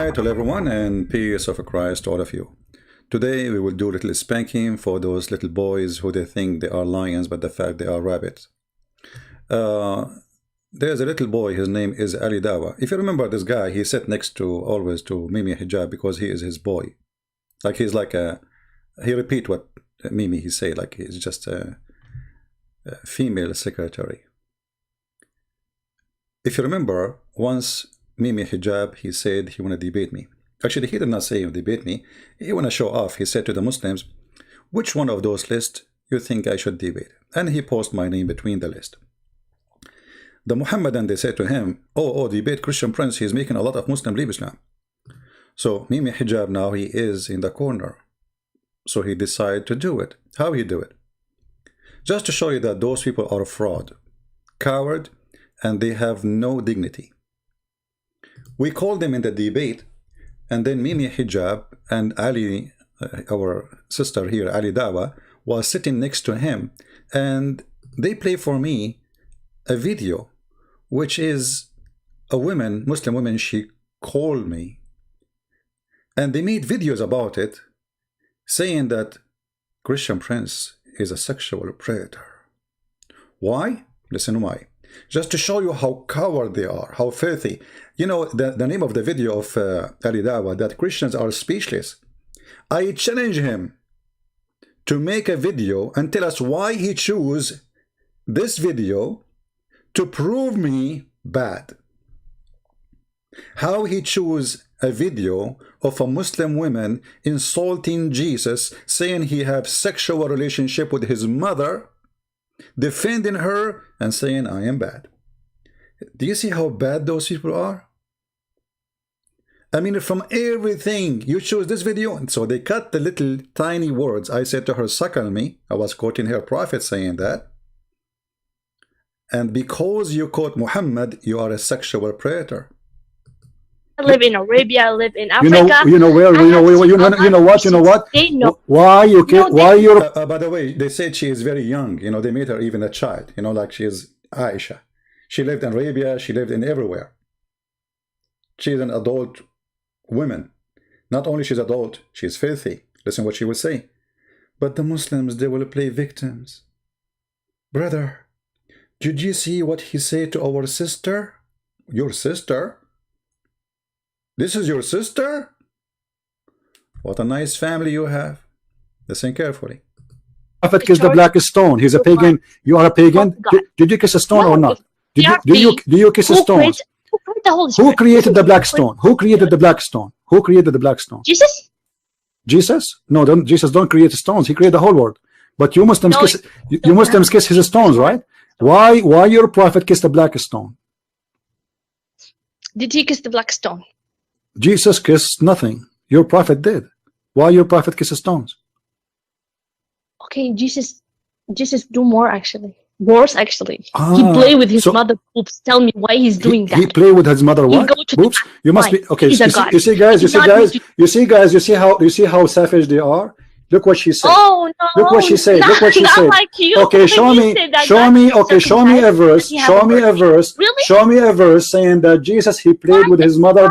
Hi to everyone and peace of Christ to all of you. Today we will do a little spanking for those little boys who they think they are lions but the fact they are rabbits. There's a little boy, his name is Ali Dawah. If you remember this guy, he sat next to always to Mimi Hijab because he is his boy. Like he's like he repeat what Mimi he say, like he's just a female secretary. If you remember, once Mimi Hijab, he said he want to debate me. Actually, he did not say he debate me. He want to show off. He said to the Muslims, which one of those lists you think I should debate? And he posted my name between the list. The Muhammedan, they said to him, oh, debate Christian Prince. He's making a lot of Muslim leave Islam. So Mimi Hijab now he is in the corner. So he decided to do it. How he do it? Just to show you that those people are fraud, coward, and they have no dignity. We called them in the debate, and then Mimi Hijab and Ali, our sister here, Ali Dawah, was sitting next to him, and they play for me a video, which is a woman, Muslim woman, she called me, and they made videos about it, saying that Christian Prince is a sexual predator. Why? Listen why. Just to show you how coward they are, how filthy. You know, the name of the video of Ali Dawah, that Christians are speechless. I challenge him to make a video and tell us why he chose this video to prove me bad. How he chose a video of a Muslim woman insulting Jesus, saying he have sexual relationship with his mother, defending her and saying I am bad. Do you see how bad those people are? I mean, from everything you choose this video, and so they cut the little tiny words. I said to her, suckle me. I was quoting her prophet saying that. And because you quote Muhammad, you are a sexual predator. I live in Arabia. I live in Africa. You know what? They know. Why you can't? Why you're? By the way, they said she is very young. You know, they made her even a child. You know, like she is Aisha. She lived in Arabia. She lived in everywhere. She is an adult woman. Not only she's adult, she's filthy. Listen what she will say. But the Muslims, they will play victims. Brother, did you see what he said to our sister? Your sister? This is your sister? What a nice family you have. Listen carefully. Prophet kissed the black stone. He's a pagan. You are a pagan. Did you kiss a stone or not? Do you kiss a stone? Who created the black stone? Who created the black stone? Who created the black stone? Jesus? Jesus? No, Jesus don't create stones. He created the whole world. But you Muslims kiss you Muslims kiss his stones, right? Why your prophet kissed the black stone? Did he kiss the black stone? Jesus kissed nothing. Your prophet did. Why your prophet kisses stones? Okay, Jesus do more actually. Worse actually. He play with his mother boobs. Tell me why he's doing that. He play with his mother what? Boobs? You must be okay. You see guys, you see how savage they are? Look what she said. Oh no! Look what she said. Look what she said. Like you. Okay, show me a verse. Show me a verse. Really? Show me a verse saying that Jesus he played with his mother.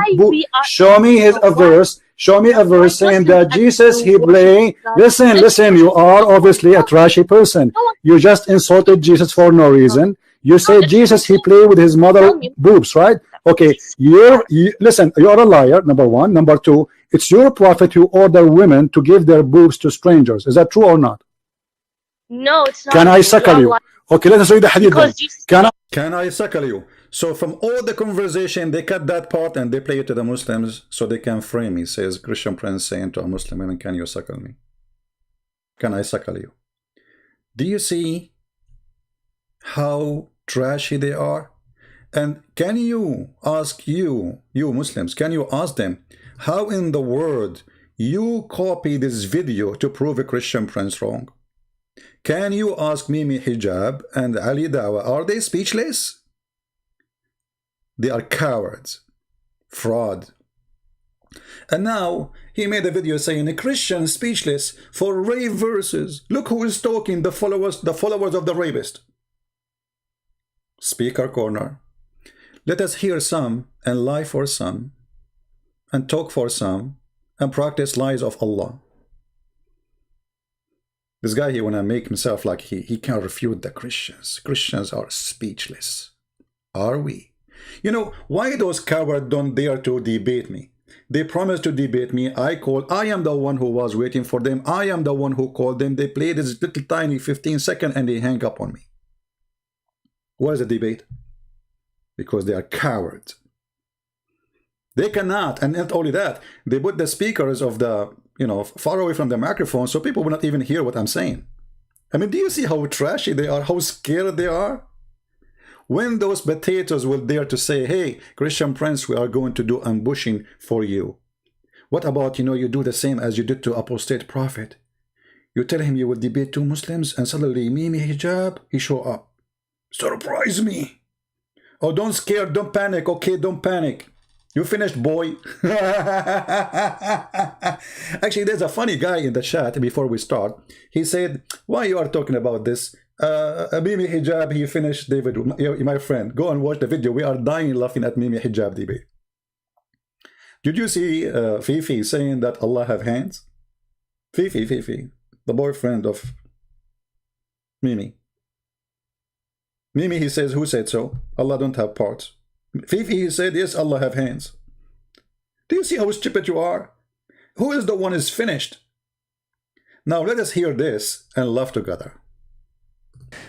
Show me a verse. Show me a verse saying that Jesus he played. Listen. You are obviously a trashy person. You just insulted Jesus for no reason. You say Jesus he played with his mother boobs, right? Okay, listen, you're a liar, number one. Number two, it's your prophet who order women to give their boobs to strangers. Is that true or not? No, it's not. Can I suckle you? Okay, let us read the hadith then. Can I suckle you? So from all the conversation, they cut that part and they play it to the Muslims so they can frame me, says Christian Prince saying to a Muslim woman, can you suckle me? Can I suckle you? Do you see how trashy they are? And can you ask you Muslims, can you ask them how in the world you copy this video to prove a Christian Prince wrong? Can you ask Mimi Hijab and Ali Dawah, are they speechless? They are cowards, fraud. And now he made a video saying a Christian speechless for rape verses. Look who is talking, the followers of the rapist. Speaker corner. Let us hear some and lie for some. and talk for some and practice lies of Allah. This guy, he wanna make himself like he can refute the Christians. Christians are speechless. Are we? You know, why those cowards don't dare to debate me? They promised to debate me. I am the one who was waiting for them. I am the one who called them. They played this little tiny 15-second and they hang up on me. What is the debate? Because they are cowards. They cannot, and not only that, they put the speakers of the, far away from the microphone so people will not even hear what I'm saying. I mean, do you see how trashy they are, how scared they are? When those potatoes will dare to say, hey, Christian Prince, we are going to do ambushing for you. What about, you do the same as you did to apostate prophet? You tell him you will debate two Muslims and suddenly Mimi Hijab, he show up. Surprise me. Oh, don't scare, don't panic. Okay, don't panic. You finished, boy. Actually, there's a funny guy in the chat before we start. He said, why you are talking about this? Mimi Hijab, he finished. David, my friend, go and watch the video. We are dying laughing at Mimi Hijab debate. Did you see Fifi saying that Allah have hands? Fifi, the boyfriend of Mimi. Mimi, he says, who said so? Allah don't have parts. Fifi, he said, yes, Allah have hands. Do you see how stupid you are? Who is the one is finished? Now let us hear this and laugh together.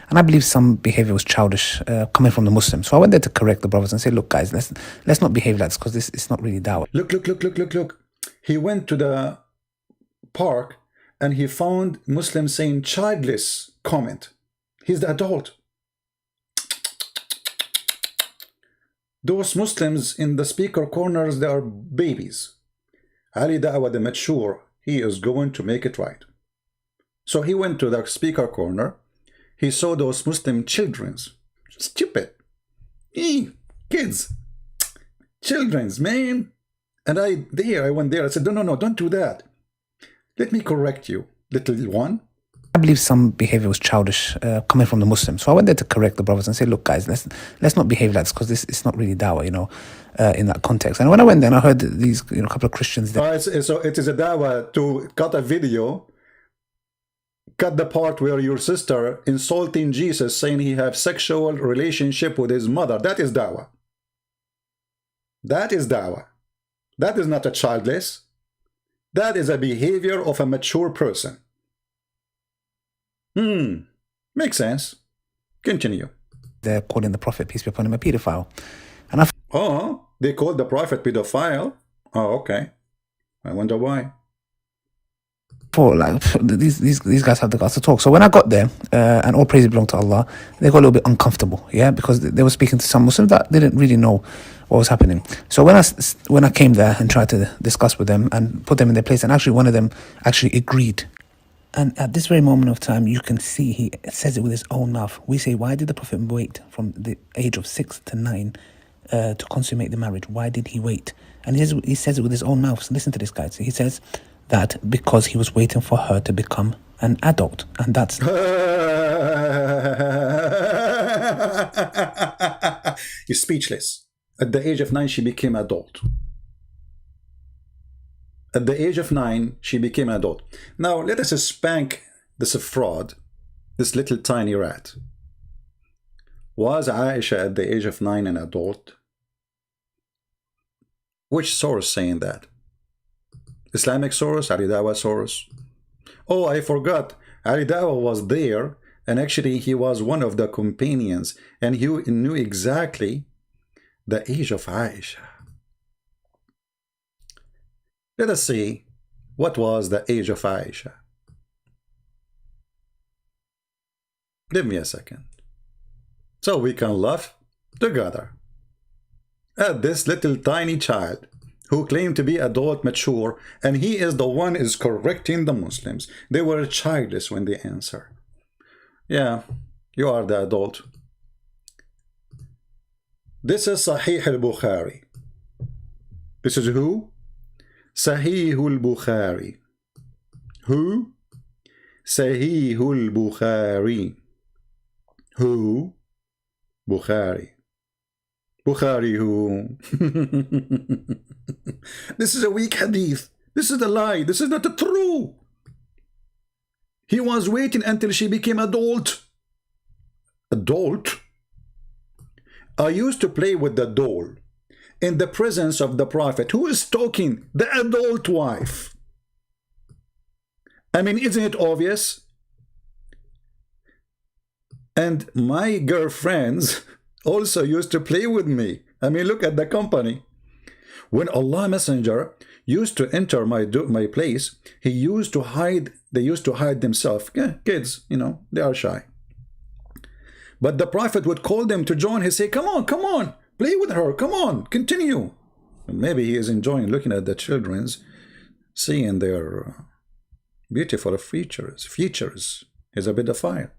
And I believe some behavior was childish coming from the Muslims. So I went there to correct the brothers and say, look, guys, let's not behave like this because this is not really dawah. Look. He went to the park and he found Muslims saying childless comment. He's the adult. Those Muslims in the speaker corners, they are babies. Ali Dawah, the mature, he is going to make it right. So he went to the speaker corner. He saw those Muslim childrens. Stupid. Kids. Childrens, man. And I went there. I said, no, don't do that. Let me correct you, little one. I believe some behavior was childish coming from the Muslims. So I went there to correct the brothers and say, look, guys, let's not behave like this because this is not really dawah, in that context. And when I went there and I heard these couple of Christians there. So it is a dawah to cut a video, cut the part where your sister insulting Jesus, saying he have sexual relationship with his mother. That is dawah. That is dawah. That is not a childless. That is a behavior of a mature person. Makes sense. Continue. They're calling the Prophet, peace be upon him, a pedophile. And they called the Prophet pedophile? Oh, okay. I wonder why. These guys have the guts to talk. So when I got there, and all praise belong to Allah, they got a little bit uncomfortable, because they were speaking to some Muslims that didn't really know what was happening. So when I came there and tried to discuss with them and put them in their place, and actually one of them actually agreed. And at this very moment of time, you can see he says it with his own mouth. We say, why did the Prophet wait from the age of 6 to 9 to consummate the marriage? Why did he wait? And he says it with his own mouth. So listen to this, guys. He says that because he was waiting for her to become an adult. And that's... He's speechless. At the age of 9, she became adult. At the age of 9, she became an adult. Now, let us spank this fraud, this little tiny rat. Was Aisha at the age of 9 an adult? Which source saying that? Islamic source? Ali Dawah source? Oh, I forgot. Ali Dawah was there, and actually he was one of the companions, and he knew exactly the age of Aisha. Let us see what was the age of Aisha. Give me a second, so we can laugh together at this little tiny child who claimed to be adult mature, and he is the one is correcting the Muslims. They were childless when they answer. Yeah, you are the adult. This is Sahih al-Bukhari. This is who? Sahih al-Bukhari. Who? Sahih al-Bukhari. Who? Bukhari. Bukhari who? This is a weak hadith. This is a lie. This is not the true. He was waiting until she became adult. Adult? I used to play with the doll in the presence of the Prophet. Who is talking? The adult wife. I mean, isn't it obvious? And my girlfriends also used to play with me. I mean, look at the company. When Allah Messenger used to enter my place, he used to hide. They used to hide themselves. Yeah, kids, you know, they are shy. But the Prophet would call them to join. He'd say, come on, play with her. Come on, continue. And maybe he is enjoying looking at the children's, seeing their beautiful features. He's a pedophile.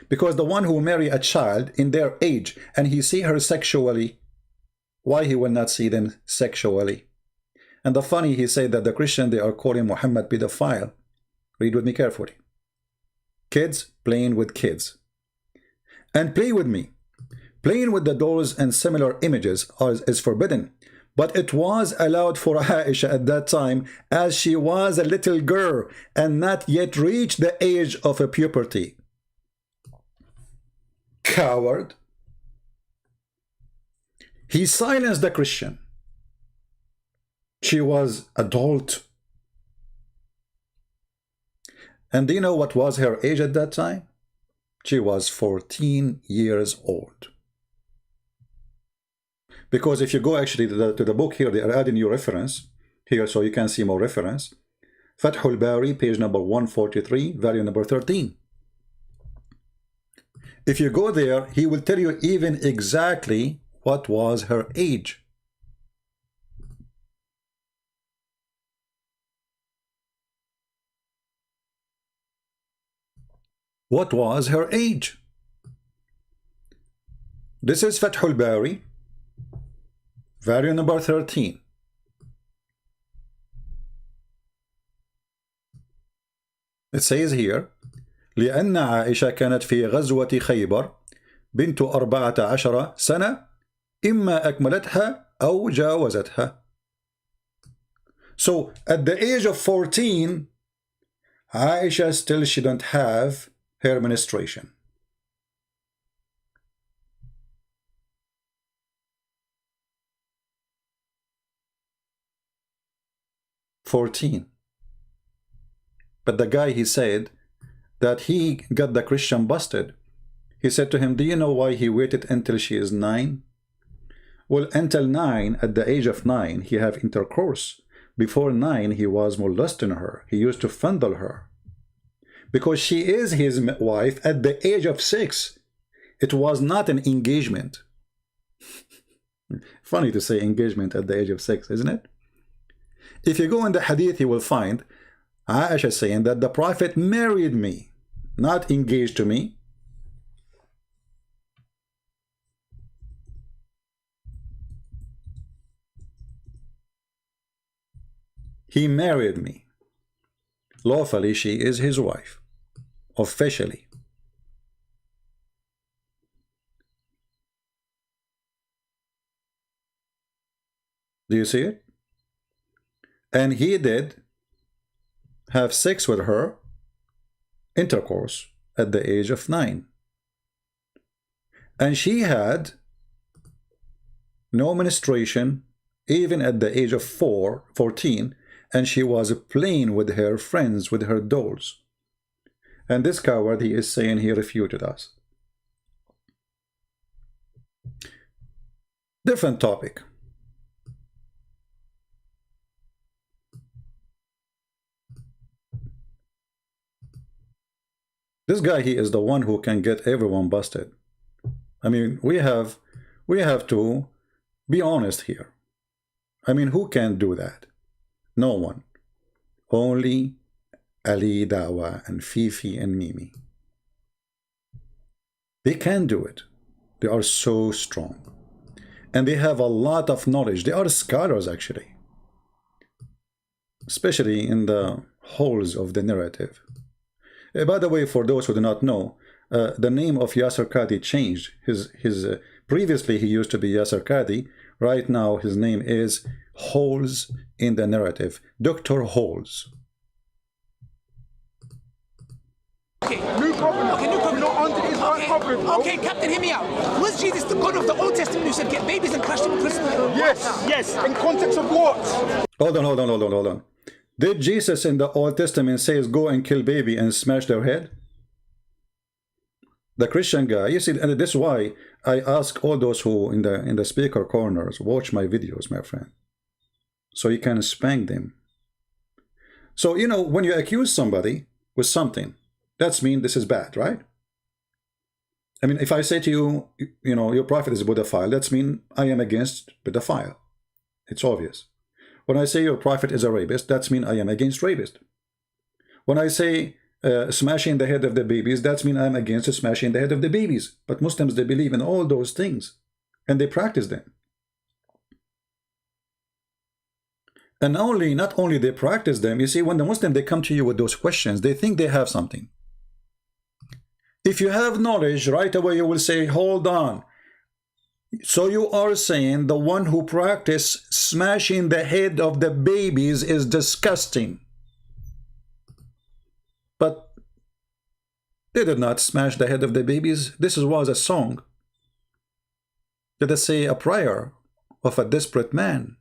Because the one who marry a child in their age and he see her sexually, why he will not see them sexually? And the funny, he said that the Christian, they are calling Muhammad pedophile. Read with me carefully. Kids playing with kids. And play with me. Playing with the dolls and similar images is forbidden. But it was allowed for Aisha at that time, as she was a little girl and not yet reached the age of a puberty. Coward. He silenced the Christian. She was adult. And do you know what was her age at that time? She was 14 years old. Because if you go actually to the book here, they are adding your reference here so you can see more reference. Fathul Bari, page number 143, value number 13. If you go there, he will tell you even exactly what was her age. What was her age? This is Fathul Bari, value number 13. It says here, لأن عائشة كانت في غزوة خيبر بنت 14 سنة إما أكملتها أو جاوزتها. So at the age of 14, Aisha still shouldn't have her menstruation. But the guy, he said that he got the Christian busted. He said to him, do you know why he waited until she is 9? Well, until 9, at the age of 9, he have intercourse. Before 9, he was molesting her. He used to fondle her. Because she is his wife at the age of 6. It was not an engagement. Funny to say engagement at the age of 6, isn't it? If you go in the hadith, you will find Aisha saying that the Prophet married me, not engaged to me. He married me. Lawfully, she is his wife. Officially. Do you see it? And he did have sex with her, intercourse, at the age of 9. And she had no menstruation even at the age of 14, and she was playing with her friends, with her dolls. And this coward, he is saying he refuted us. Different topic. This guy, he is the one who can get everyone busted. I mean, we have to be honest here. I mean, who can do that? No one. Only Ali, Dawah, and Fifi, and Mimi. They can do it. They are so strong. And they have a lot of knowledge. They are scholars, actually. Especially in the holes of the narrative. By the way, for those who do not know, the name of Yasser Qadi changed. His Previously, he used to be Yasser Qadi. Right now, his name is Holes in the Narrative. Dr. Holes. Okay, new covenant. Okay, new covenant. Not under his right covenant. Okay, Captain, hear me out. Was Jesus the God of the Old Testament who said get babies and crush them with Christmas? Yes. Yes. In context of what? Hold on. Did Jesus in the Old Testament says go and kill baby and smash their head? The Christian guy, you see, and this is why I ask all those who in the speaker corners watch my videos, my friend, so you can spank them. So you know, when you accuse somebody with something, that's mean this is bad, right? I mean, if I say to you, you know, your prophet is a pedophile, that's mean I am against pedophile. It's obvious. When I say your prophet is a rapist, that's mean I am against rapist. When I say smashing the head of the babies, that's mean I'm against smashing the head of the babies. But Muslims, they believe in all those things and they practice them. And not only they practice them, you see, when the Muslim, they come to you with those questions, they think they have something. If you have knowledge, right away you will say, hold on. So you are saying the one who practice smashing the head of the babies is disgusting. But they did not smash the head of the babies. This was a song. Let us say a prayer of a desperate man.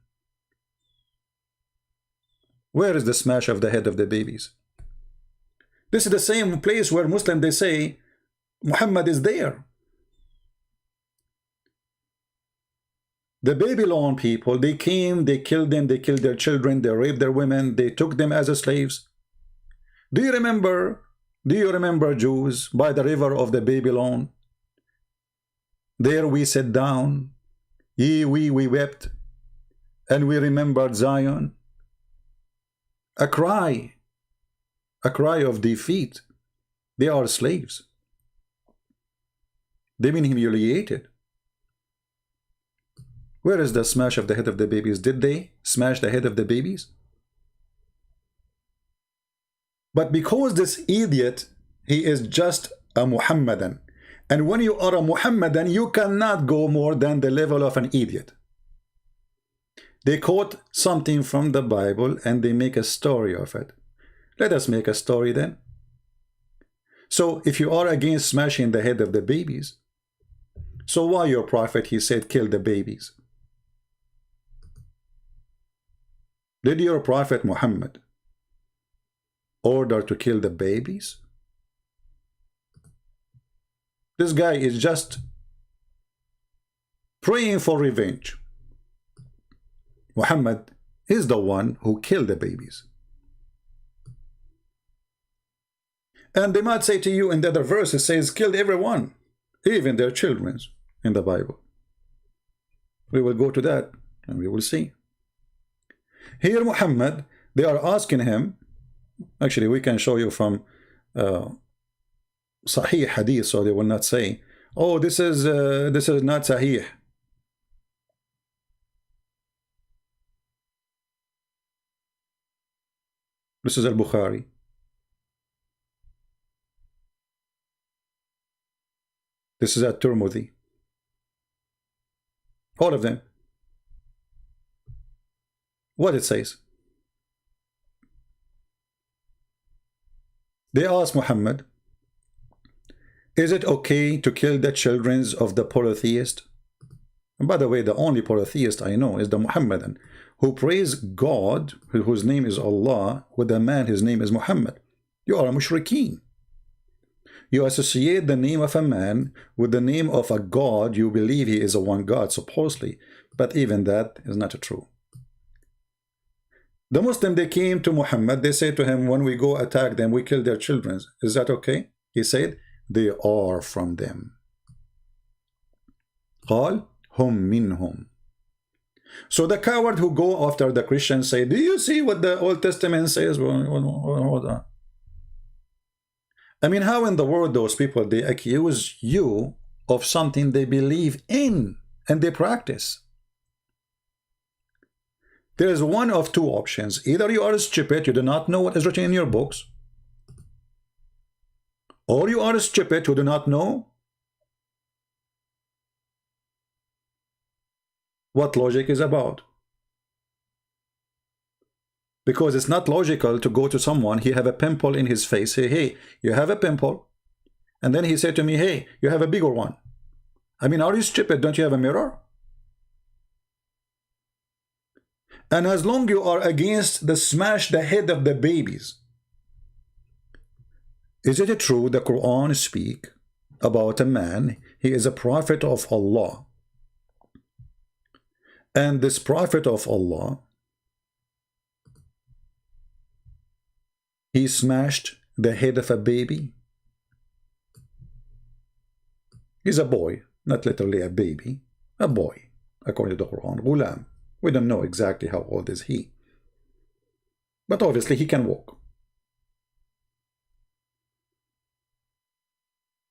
Where is the smash of the head of the babies? This is the same place where Muslims, they say Muhammad is there. The Babylon people, they came, they killed them, they killed their children, they raped their women, they took them as slaves. Do you remember Jews by the river of the Babylon? There we sat down, we wept, and we remembered Zion. A cry of defeat. They are slaves. They've been humiliated. Where is the smash of the head of the babies? Did they smash the head of the babies? But because this idiot, he is just a Muhammedan. And when you are a Muhammedan, you cannot go more than the level of an idiot. They quote something from the Bible and they make a story of it. Let us make a story then. So if you are against smashing the head of the babies, so why your prophet, he said, kill the babies? Did your prophet Muhammad order to kill the babies? This guy is just praying for revenge. Muhammad is the one who killed the babies. And they might say to you in the other verse, it says, killed everyone, even their children in the Bible. We will go to that and we will see. Here Muhammad, they are asking him, actually we can show you from Sahih Hadith, so they will not say, oh, this is not Sahih. This is Al-Bukhari. This is At-Tirmidhi. All of them. What it says. They asked Muhammad, is it okay to kill the children of the polytheist? And by the way, the only polytheist I know is the Muhammedan, who praise God, whose name is Allah, with a man, his name is Muhammad. You are a mushrikeen. You associate the name of a man with the name of a God. You believe he is a one God, supposedly, but even that is not true. The Muslim, they came to Muhammad, they said to him, when we go attack them, we kill their children. Is that okay? He said, they are from them. قال هم منهم. So the coward who go after the Christians say, do you see what the Old Testament says? Hold on. I mean, how in the world those people, they accuse you of something they believe in and they practice? There is one of two options. Either you are stupid, you do not know what is written in your books, or you are stupid who do not know what logic is about. Because it's not logical to go to someone, he have a pimple in his face, say, hey, you have a pimple. And then he said to me, hey, you have a bigger one. I mean, are you stupid? Don't you have a mirror? And as long you are against the smash the head of the babies, is it true the Quran speak about a man, he is a prophet of Allah. And this prophet of Allah, he smashed the head of a baby. He's a boy, not literally a baby, a boy, according to the Quran, Ghulam. We don't know exactly how old is he. But obviously he can walk.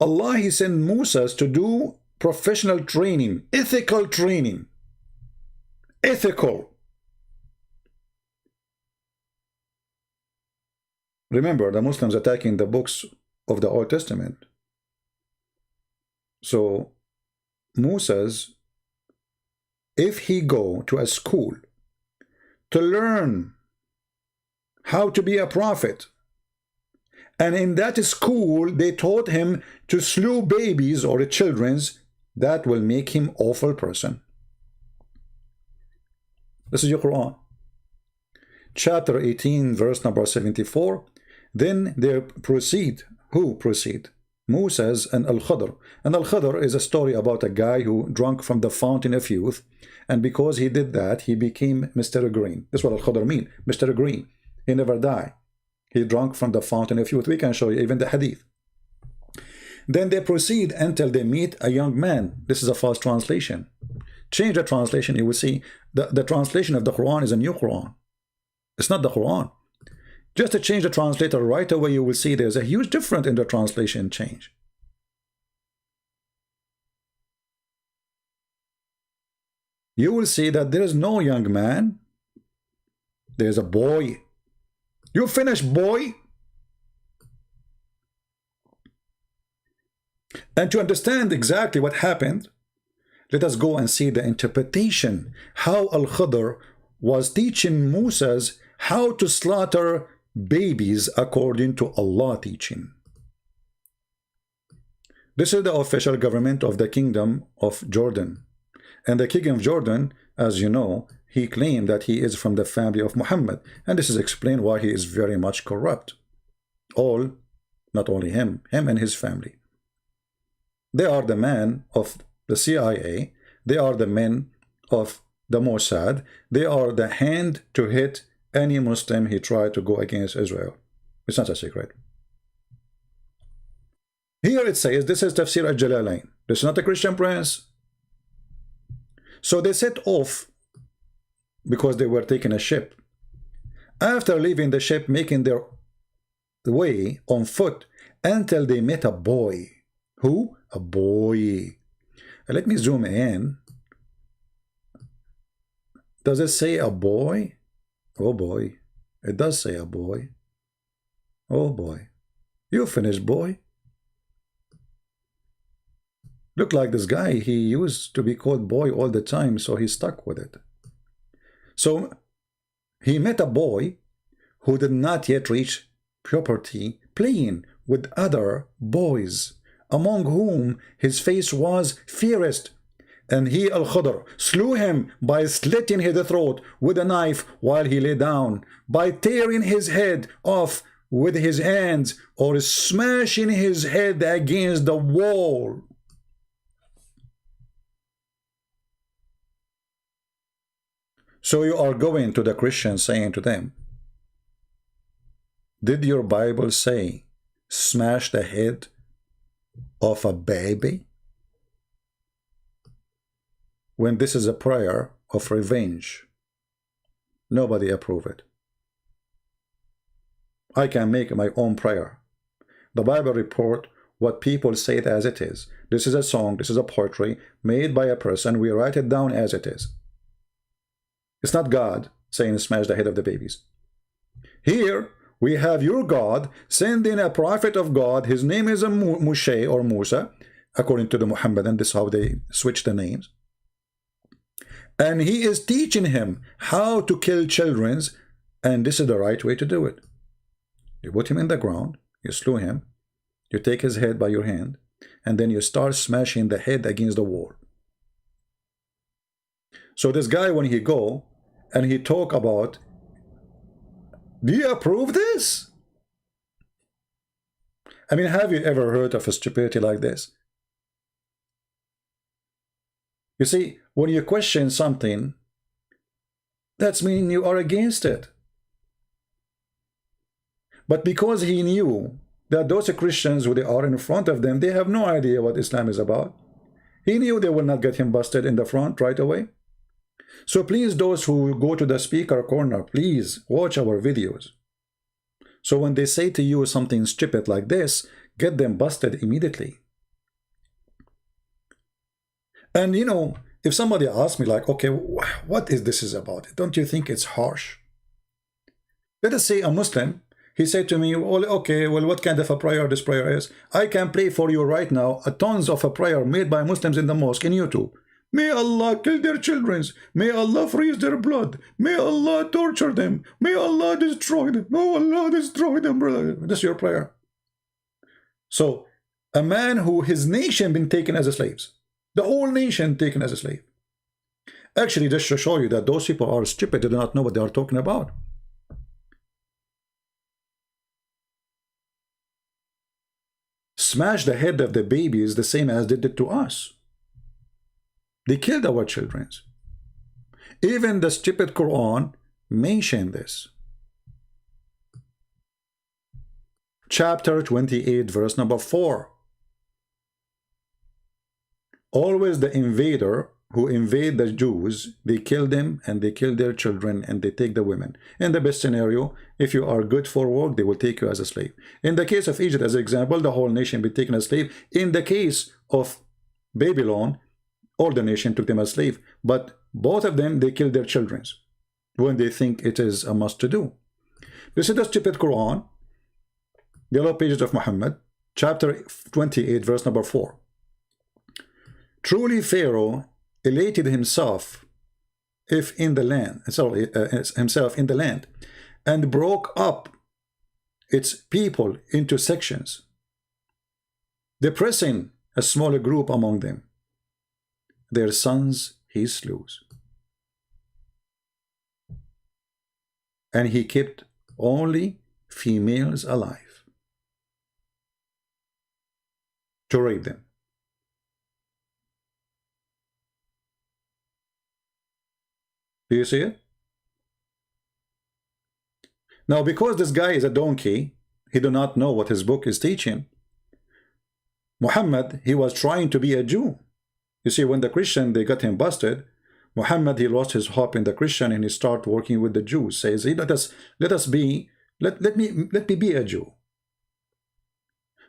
Allah, he sent Musa to do professional training, ethical training. Ethical. Remember, the Muslims attacking the books of the Old Testament. So, Musa's, if he go to a school to learn how to be a prophet, and in that school they taught him to slew babies or children's, that will make him awful person. This is your Quran. Chapter 18, verse number 74. Then they proceed. Who proceed? Moses and Al-Khadr. And Al-Khadr is a story about a guy who drank from the fountain of youth, and because he did that, he became Mr. Green. That's what Al-Khadr mean, Mr. Green. He never died. He drank from the fountain of youth. We can show you even the hadith. Then they proceed until they meet a young man. This is a false translation. Change the translation, you will see the translation of the Quran is a new Quran. It's not the Quran. Just to change the translator right away, you will see there's a huge difference in the translation change. You will see that there is no young man. There's a boy. You finish, boy. And to understand exactly what happened, let us go and see the interpretation, how Al-Khadr was teaching Moses how to slaughter babies according to Allah teaching. This is the official government of the Kingdom of Jordan. And the King of Jordan, as you know, he claimed that he is from the family of Muhammad. And this is explained why he is very much corrupt. All, not only him and his family. They are the men of the CIA. They are the men of the Mossad. They are the hand to hit any Muslim he tried to go against Israel. It's not a secret. Here it says, this is Tafsir al-Jalalain. This is not a Christian prince. So they set off because they were taking a ship. After leaving the ship, making their way on foot until they met a boy. Who? A boy. Let me zoom in. Does it say a boy? Oh boy. It does say a boy. Oh boy. You finished, boy. Look like this guy, he used to be called boy all the time, so he stuck with it. So he met a boy who did not yet reach puberty, playing with other boys, among whom his face was fairest. And he, Al-Khadr, slew him by slitting his throat with a knife while he lay down, by tearing his head off with his hands, or smashing his head against the wall. So you are going to the Christians saying to them, did your Bible say, smash the head of a baby? When this is a prayer of revenge, nobody approve it. I can make my own prayer. The Bible report what people say it as it is. This is a song, this is a poetry made by a person. We write it down as it is. It's not God saying smash the head of the babies. Here we have your God sending a prophet of God. His name is Moshe or Musa, according to the Muhammedan. This is how they switch the names. And he is teaching him how to kill children, and this is the right way to do it. You put him in the ground, you slew him, you take his head by your hand, and then you start smashing the head against the wall. So this guy, when he go and he talk about, do you approve this? I mean, have you ever heard of a stupidity like this? You see, when you question something, that's mean you are against it. But because he knew that those Christians who they are in front of them, they have no idea what Islam is about. He knew they will not get him busted in the front right away. So please, those who go to the speaker corner, please watch our videos. So when they say to you something stupid like this, get them busted immediately. And you know, if somebody asks me like, okay, what is this about? Don't you think it's harsh? Let us say a Muslim, he said to me, well, okay, well, what kind of a prayer this prayer is? I can play for you right now tons of a prayer made by Muslims in the mosque in YouTube. May Allah kill their children. May Allah freeze their blood. May Allah torture them. May Allah destroy them. May Allah destroy them, brother. That's your prayer. So, a man who his nation been taken as slaves. The whole nation taken as a slave. Actually, just to show you that those people are stupid, they do not know what they are talking about. Smash the head of the babies the same as they did to us. They killed our children. Even the stupid Quran mentioned this. Chapter 28, verse number 4. Always the invader who invade the Jews, they kill them and they kill their children and they take the women. In the best scenario, if you are good for work, they will take you as a slave. In the case of Egypt, as an example, the whole nation be taken as slave. In the case of Babylon, all the nation took them as slave. But both of them, they kill their children when they think it is a must to do. This is the stupid Quran, yellow pages of Muhammad, chapter 28, verse number 4. Truly Pharaoh elated himself in the land, and broke up its people into sections, depressing a smaller group among them. Their sons he slew, and he kept only females alive to rape them. Do you see it? Now, because this guy is a donkey, he do not know what his book is teaching. Muhammad, he was trying to be a Jew. You see, when the Christian, they got him busted, Muhammad, he lost his hope in the Christian and he started working with the Jews. Says, hey, let me be a Jew.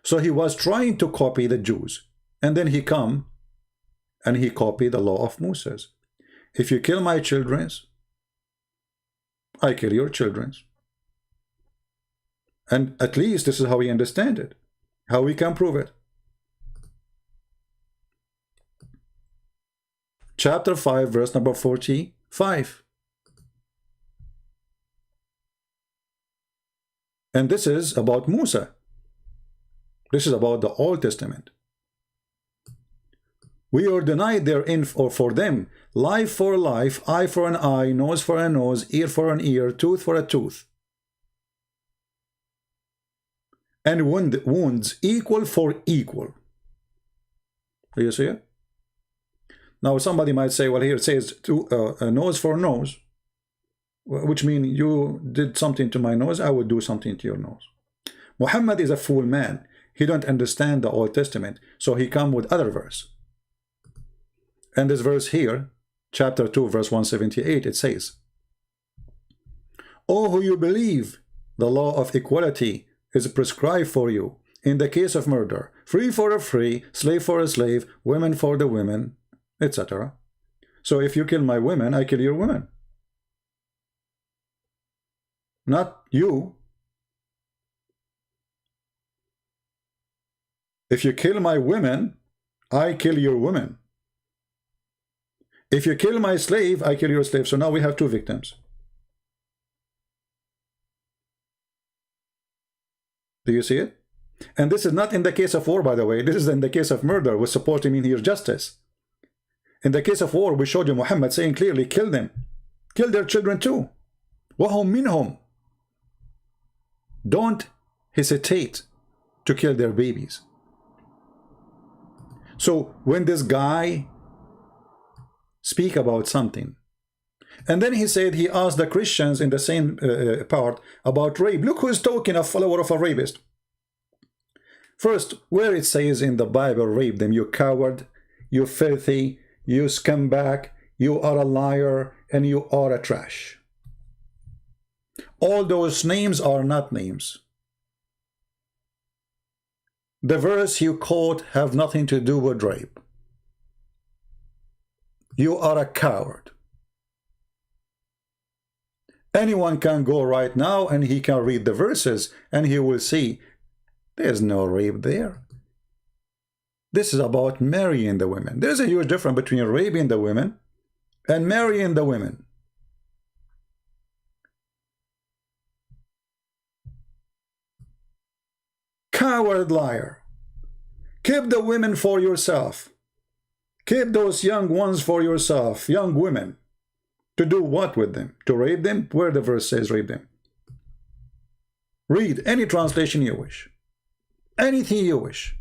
So he was trying to copy the Jews. And then he come and he copied the law of Moses. If you kill my children, I kill your children. And at least this is how we understand it, how we can prove it. Chapter 5, verse number 45. And this is about Musa. This is about the Old Testament. We are denied therein for them life for a life, eye for an eye, nose for a nose, ear for an ear, tooth for a tooth, and wounds equal for equal. Do you see it? Now somebody might say, well, here it says a nose for nose, which means you did something to my nose, I would do something to your nose. Muhammad is a fool man. He don't understand the Old Testament, so he come with other verse. And this verse here, chapter 2, verse 178, it says, "O who you believe, the law of equality is prescribed for you in the case of murder, free for a free, slave for a slave, women for the women, etc. So if you kill my women, I kill your women. Not you. If you kill my women, I kill your women. If you kill my slave, I kill your slave. So now we have two victims. Do you see it? And this is not in the case of war, by the way. This is in the case of murder, which supposed to mean here justice. In the case of war, we showed you Muhammad saying clearly, kill them. Kill their children too. وَهُمْ مِنْهُمْ. Don't hesitate to kill their babies. So when this guy speak about something, and then he said he asked the Christians in the same part about rape. Look who's talking, a follower of a rapist. First, where it says in the Bible, rape them, you coward, you filthy, you scumbag, you are a liar, and you are a trash. All those names are not names. The verse you quote have nothing to do with rape. You are a coward. Anyone can go right now and he can read the verses and he will see there's no rape there. This is about marrying the women. There's a huge difference between raping the women and marrying the women. Coward liar. Keep the women for yourself. Keep those young ones for yourself, young women. To do what with them? To rape them? Where the verse says rape them. Read any translation you wish. Anything you wish.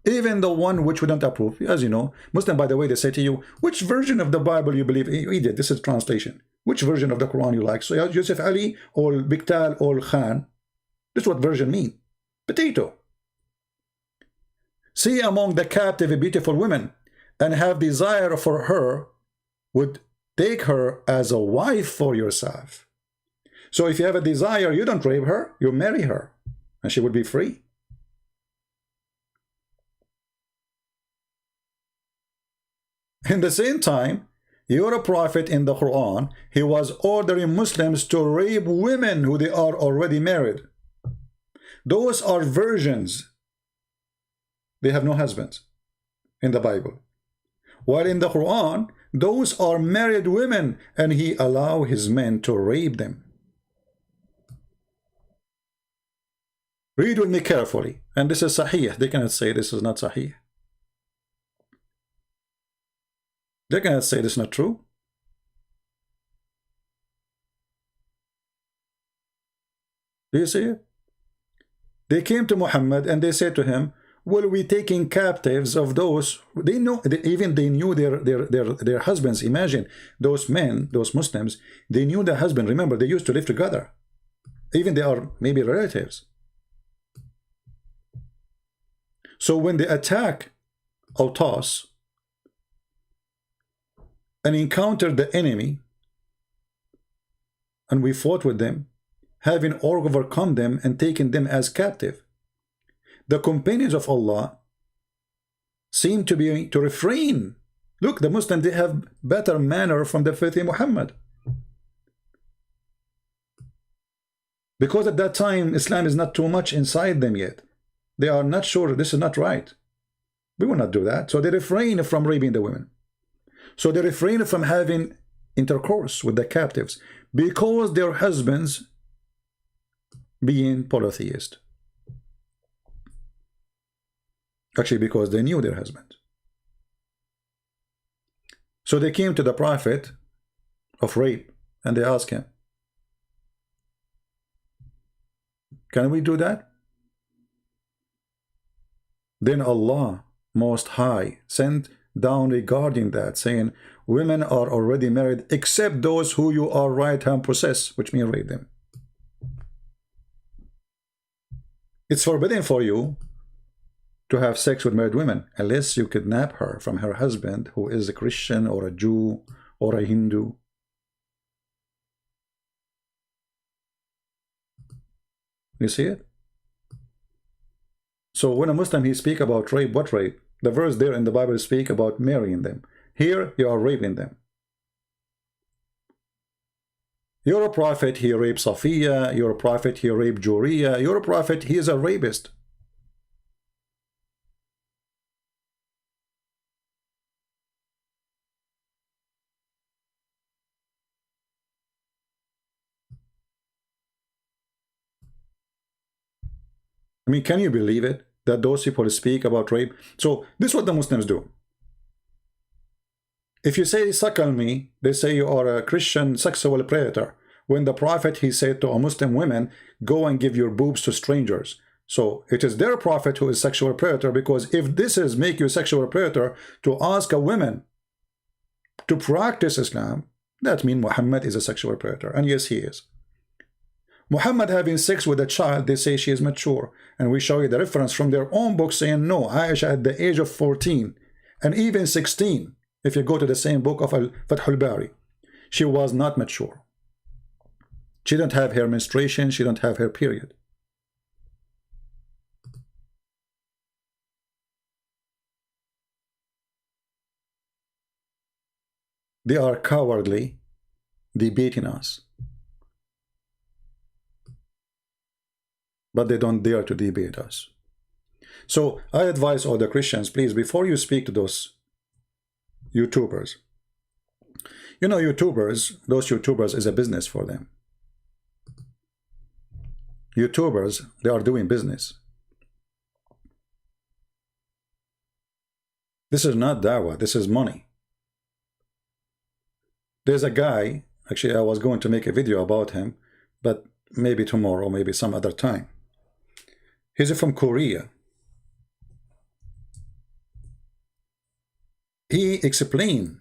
Even the one which we don't approve. As you know, Muslim, by the way, they say to you, which version of the Bible you believe? Idiot, this is translation. Which version of the Quran you like? So Yusuf Ali or Biktal or Khan. This is what version mean. Potato. See among the captive a beautiful woman and have desire for her, would take her as a wife for yourself. So if you have a desire, you don't rape her, you marry her, and she would be free. In the same time, you're a prophet in the Quran. He was ordering Muslims to rape women who they are already married. Those are virgins. They have no husbands in the Bible. While in the Quran, those are married women, and he allow his men to rape them. Read with me carefully. And this is Sahih. They cannot say this is not Sahih. They cannot say this is not true. Do you see it? They came to Muhammad and they said to him, will we taking captives of those? They know, even they knew their husbands. Imagine those men, those Muslims, they knew their husband. Remember, they used to live together. Even they are maybe relatives. So when they attack Autas and encountered the enemy, and we fought with them, having overcome them and taken them as captive, the companions of Allah seem to refrain. Look, the Muslims, they have better manner from the faith in Muhammad. Because at that time, Islam is not too much inside them yet. They are not sure this is not right. We will not do that. So they refrain from raping the women. So they refrain from having intercourse with the captives because their husbands being polytheist. Actually, because they knew their husband. So they came to the prophet of rape and they asked him, can we do that? Then Allah Most High sent down regarding that, saying, women are already married except those who you are right hand possess, which means rape them. It's forbidden for you to have sex with married women unless you kidnap her from her husband, who is a Christian or a Jew or a Hindu. You see it? So when a Muslim, he speak about rape, what rape? The verse there in the Bible speak about marrying them. Here you are raping them. You're a prophet, he raped Safiya. You're a prophet, he raped Juriya. You're a prophet, he is a rapist. I mean, can you believe it? That those people speak about rape? So this is what the Muslims do. If you say suckle me, they say you are a Christian sexual predator. When the Prophet, he said to a Muslim women, go and give your boobs to strangers. So it is their Prophet who is sexual predator, because if this is make you a sexual predator to ask a woman to practice Islam, that means Muhammad is a sexual predator. And yes, he is. Muhammad having sex with a child, they say she is mature. And we show you the reference from their own book saying, no, Aisha at the age of 14 and even 16, if you go to the same book of Fath al-Bari, she was not mature. She didn't have her menstruation, she didn't have her period. They are cowardly debating us. But they don't dare to debate us. So I advise all the Christians, please, before you speak to those YouTubers, you know, those YouTubers is a business for them. YouTubers, they are doing business. This is not dawah, this is money. There's a guy, actually I was going to make a video about him, but maybe tomorrow, maybe some other time. He's from Korea. He explained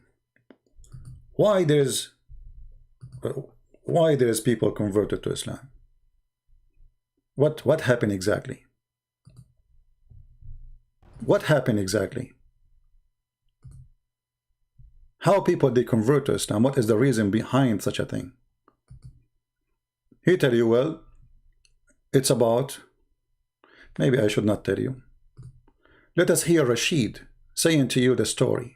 why there's people converted to Islam. What happened exactly? What happened exactly? How people they convert to Islam? What is the reason behind such a thing? He tell you, well, it's about, maybe I should not tell you. Let us hear Rashid saying to you the story.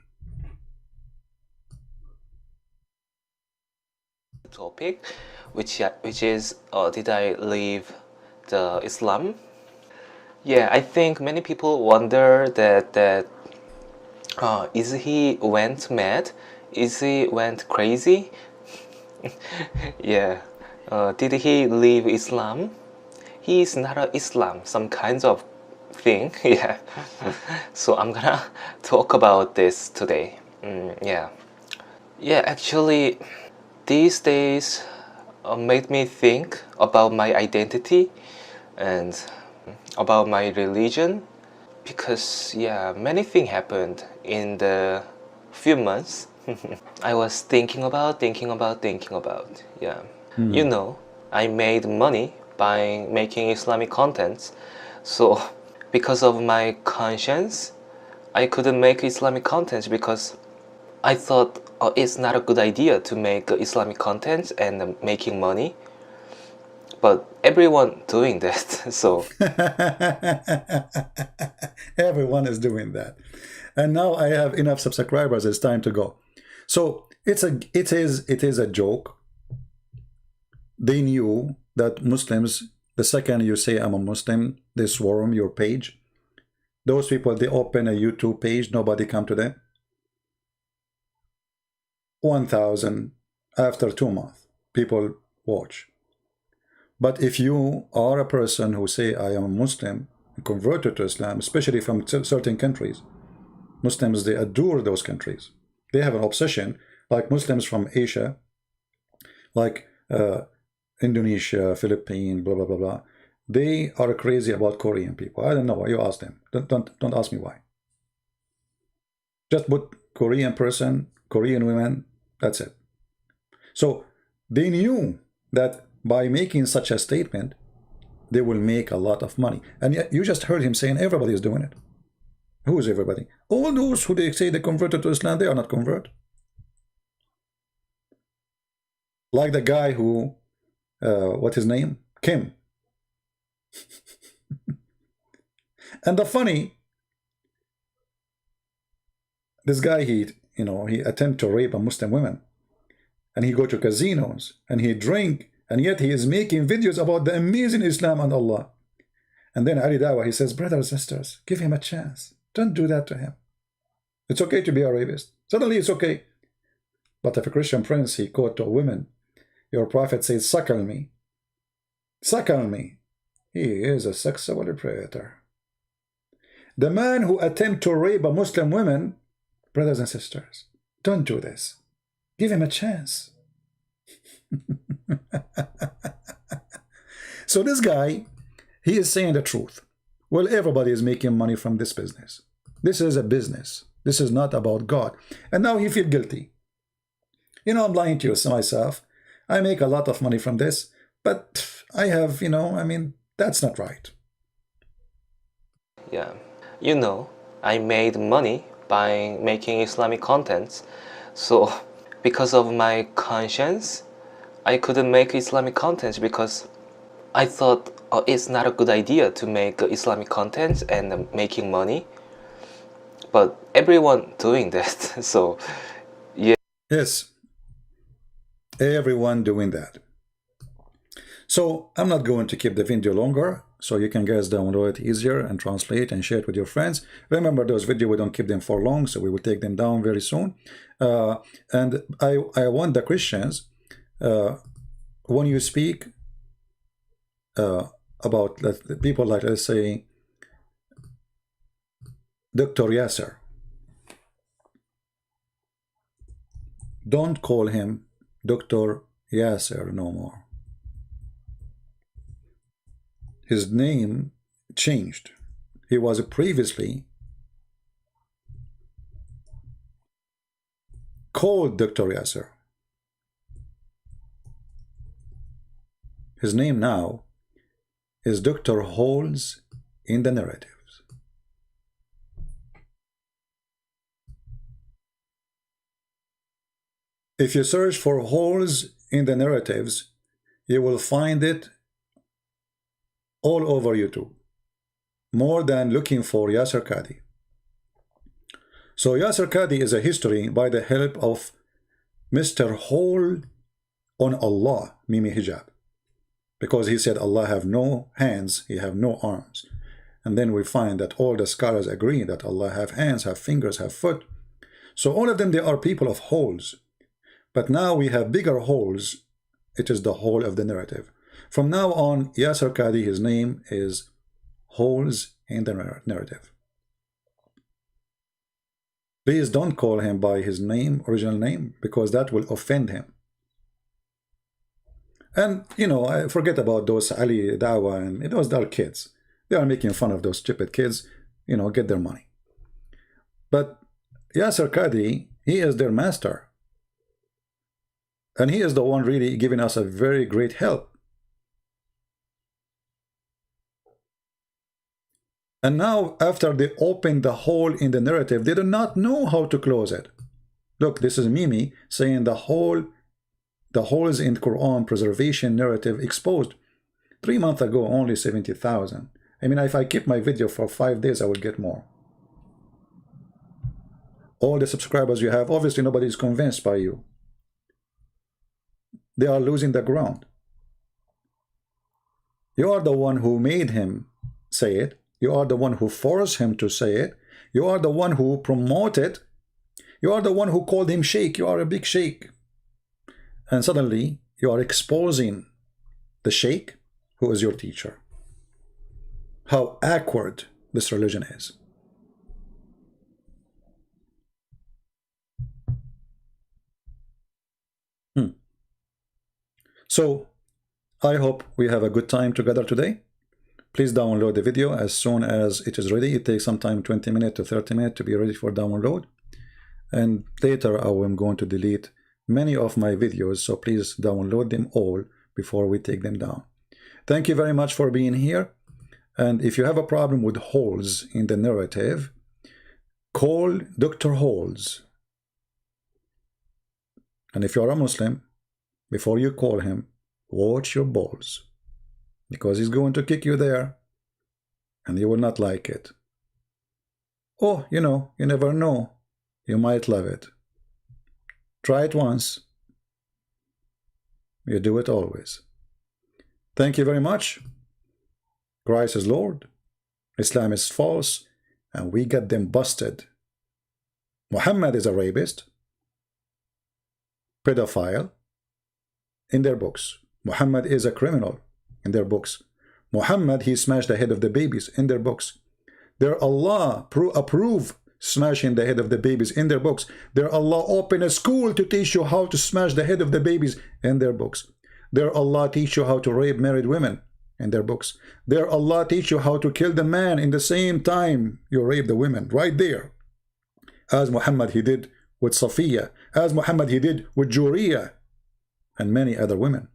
Topic, which is did I leave the Islam? Yeah, I think many people wonder that is he went mad? Is he went crazy? Yeah. Did he leave Islam? He is not a Islam, some kinds of thing. Yeah. So I'm gonna talk about this today. Yeah. Yeah, actually, these days made me think about my identity and about my religion, because yeah, many things happened in the few months. I was thinking about, yeah. You know, I made money by making Islamic contents, so because of my conscience, I couldn't make Islamic contents because I thought it's not a good idea to make Islamic content and making money, but everyone doing that, so everyone is doing that, and now I have enough subscribers. It's time to go. So it is a joke. They knew that Muslims, the second you say I'm a Muslim, they swarm your page. Those people, they open a YouTube page, nobody come to them. 1,000 after 2 months, people watch. But if you are a person who say I am a Muslim, converted to Islam, especially from certain countries, Muslims, they adore those countries. They have an obsession, like Muslims from Asia, like Indonesia, Philippines, blah, blah, blah, blah. They are crazy about Korean people. I don't know why. You ask them. Don't ask me why. Just put Korean person, Korean women, that's it. So they knew that by making such a statement, they will make a lot of money. And yet you just heard him saying everybody is doing it. Who is everybody? All those who they say they converted to Islam, they are not converted. Like the guy who, what's his name? Kim. And the funny, this guy, he attempt to rape a Muslim woman, and he go to casinos and he drink, and yet he is making videos about the amazing Islam and Allah. And then Ali Dawah, he says, brothers, sisters, give him a chance. Don't do that to him. It's okay to be a rapist. Suddenly it's okay. But if a Christian prince, he called to a woman, your prophet says, suckle me. Suckle me. he is a sexual predator. The man who attempts to rape a Muslim woman, brothers and sisters, don't do this. Give him a chance. So this guy, he is saying the truth. Well, everybody is making money from this business. This is a business. This is not about God. And now he feels guilty. You know, I'm lying to you myself. I make a lot of money from this, but I have, you know, I mean, that's not right. Yeah. You know, I made money by making Islamic contents. So because of my conscience, I couldn't make Islamic contents because I thought it's not a good idea to make Islamic content and making money. But everyone doing that, so yeah. Yes, everyone doing that. So I'm not going to keep the video longer, so you can guys download it easier and translate and share it with your friends. Remember, those videos, we don't keep them for long, so we will take them down very soon. And I want the Christians, when you speak about people like, let's say, Dr. Yasser, don't call him Dr. Yasser no more. His name changed. He was previously called Dr. Yasser. His name now is Dr. Holes in the Narratives. If you search for holes in the narratives, you will find it all over YouTube, more than looking for Yasser Qadhi. So Yasser Qadhi is a history by the help of Mr. Hole on Allah, Mimi Hijab, because he said Allah have no hands, he have no arms. And then we find that all the scholars agree that Allah have hands, have fingers, have foot. So all of them, they are people of holes. But now we have bigger holes. It is the hole of the narrative. From now on, Yasser Qadhi, his name is Holes in the Narrative. Please don't call him by his name, original name, because that will offend him. And, you know, I forget about those Ali, Dawah, and those are kids. They are making fun of those stupid kids, you know, get their money. But Yasser Qadhi, he is their master. And he is the one really giving us a very great help. And now, after they opened the hole in the narrative, they do not know how to close it. Look, this is Mimi saying the holes in Quran preservation narrative exposed. 3 months ago, only 70,000. I mean, if I keep my video for 5 days, I will get more. All the subscribers you have, obviously nobody is convinced by you. They are losing the ground. You are the one who made him say it. You are the one who forced him to say it. You are the one who promoted. You are the one who called him sheikh. You are a big sheikh. And suddenly you are exposing the sheikh who is your teacher. How awkward this religion is. So I hope we have a good time together today. Please download the video as soon as it is ready. It takes sometime 20 minutes to 30 minutes to be ready for download. And later I am going to delete many of my videos, so please download them all before we take them down. Thank you very much for being here. And if you have a problem with holes in the narrative, call Dr. Holes. And if you are a Muslim, before you call him, watch your balls, because he's going to kick you there and you will not like it. Oh, you know, you never know. You might love it. Try it once. You do it always. Thank you very much. Christ is Lord. Islam is false. And we get them busted. Muhammad is a rapist, pedophile, in their books. Muhammad is a criminal in their books. Muhammad, he smashed the head of the babies in their books. Their Allah approve smashing the head of the babies in their books. Their Allah open a school to teach you how to smash the head of the babies in their books. Their Allah teach you how to rape married women in their books. Their Allah teach you how to kill the man in the same time you rape the women, right there. As Muhammad he did with Safiya, as Muhammad he did with Juriya and many other women.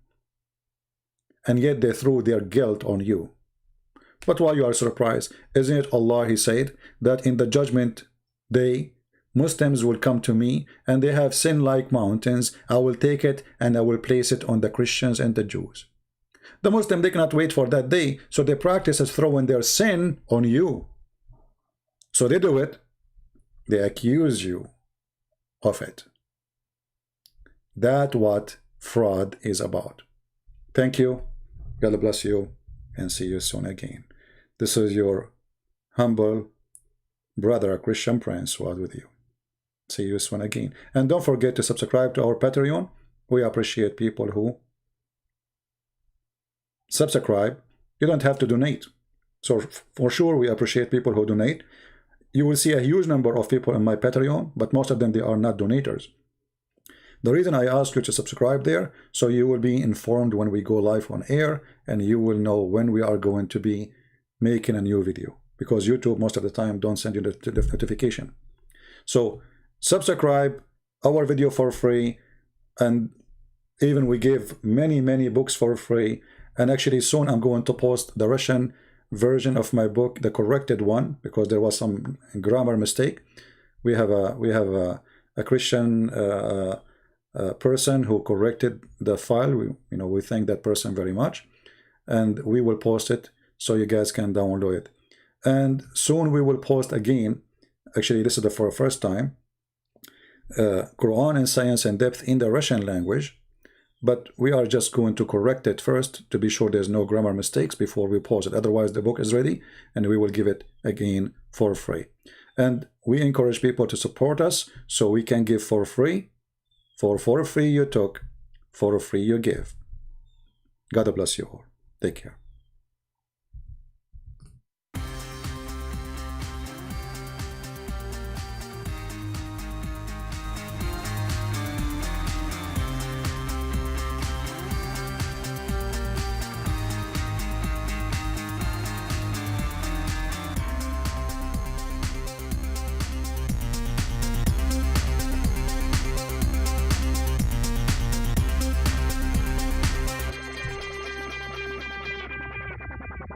And yet they threw their guilt on you. But why you are surprised? Isn't it Allah, he said, that in the judgment day, Muslims will come to me and they have sin like mountains. I will take it and I will place it on the Christians and the Jews. The Muslims, they cannot wait for that day, so they practice as throwing their sin on you. So they do it. They accuse you of it. That's what fraud is about. Thank you. God bless you and see you soon again. This is your humble brother, Christian Prince, was with you. See you soon again. And don't forget to subscribe to our Patreon. We appreciate people who subscribe. You don't have to donate. So for sure, we appreciate people who donate. You will see a huge number of people in my Patreon, but most of them, they are not donators. The reason I ask you to subscribe there, so you will be informed when we go live on air, and you will know when we are going to be making a new video, because YouTube most of the time don't send you the notification. So subscribe our video for free, and even we give many books for free. And actually soon I'm going to post the Russian version of my book, the corrected one, because there was some grammar mistake. We have a Christian person who corrected the file. We thank that person very much, and we will post it so you guys can download it. And soon we will post again, actually this is for the first time, Quran and Science in Depth in the Russian language, but we are just going to correct it first to be sure there's no grammar mistakes before we post it. Otherwise the book is ready and we will give it again for free. And we encourage people to support us so we can give for free. For free you took, for free you give. God bless you all. Take care.